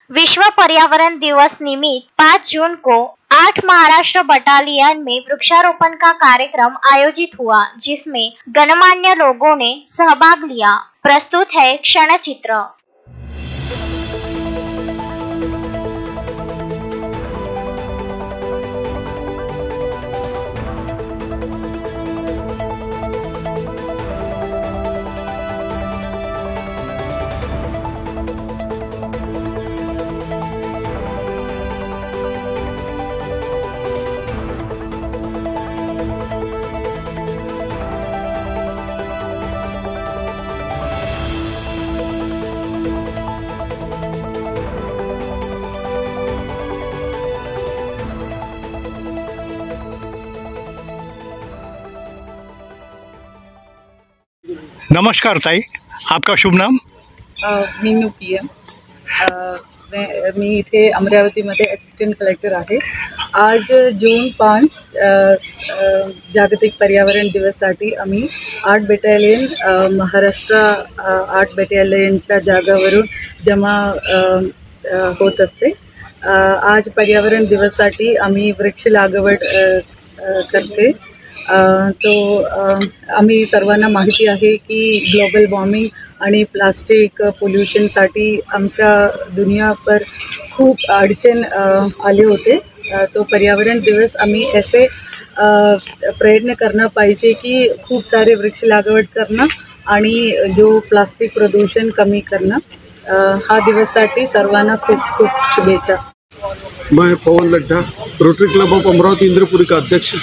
विश्व पर्यावरण दिवस निमित्त 5 जून को 8 महाराष्ट्र बटालियन में वृक्षारोपण का कार्यक्रम आयोजित हुआ, जिसमें गणमान्य लोगों ने सहभाग लिया। प्रस्तुत है क्षण चित्र। नमस्कार ताई, आपका शुभ नाम? मीनू PM। मी इथे अमरावतीमध्ये असिस्टंट कलेक्टर आहे। आज जून 5 जागतिक पर्यावरण दिवसासाठी आम्ही 8 बटालियन महाराष्ट्र 8 बटालियनच्या जागावरून जमा होत असते। आज पर्यावरण दिवसासाठी आम्ही वृक्ष लागवड करते। तो आम्ही सर्वांना माहिती आहे की ग्लोबल वॉर्मिंग आणि प्लास्टिक पोल्यूशनसाठी आमच्या दुनियाभर खूप अडचण आले होते। तो पर्यावरण दिवस आम्ही ऐसे प्रयत्न करना पाहिजे की खूप सारे वृक्ष लागवड करणं आणि जो प्लास्टिक प्रदूषण कमी करणं। हा दिवसासाठी सर्वांना खूप खूप शुभेच्छा। मैं Pawan Laddha, rotary club of Amravati Indrapuri का अध्यक्ष।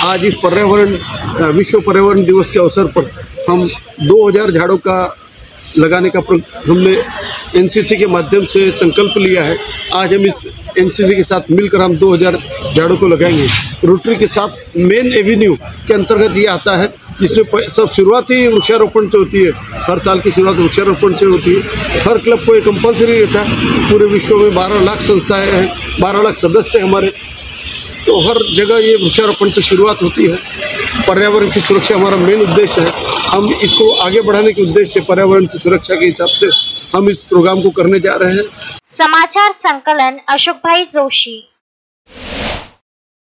आज इस विश्व पर्यावरण दिवस के अवसर पर हम 2000 झाड़ों का लगाने का हमने NCC के माध्यम से संकल्प लिया है। आज हम इस NCC के साथ मिलकर हम 2000 झाड़ों को लगाएंगे। रोटरी के साथ मेन एवेन्यू के अंतर्गत ये आता है, जिसमें सब शुरुआत ही वृक्षारोपण से होती है। हर साल की शुरुआत वृक्षारोपण से होती है। हर क्लब को ये कंपल्सरी रहता है। पूरे विश्व में 12 लाख संस्थाएं हैं, 12 लाख सदस्य हैं हमारे, तो हर जगह ये वृक्षारोपण से शुरुआत होती है। पर्यावरण की सुरक्षा हमारा मेन उद्देश्य है। हम इसको आगे बढ़ाने के उद्देश्य से पर्यावरण की सुरक्षा के हिसाब से हम इस प्रोग्राम को करने जा रहे हैं। समाचार संकलन अशोक भाई जोशी।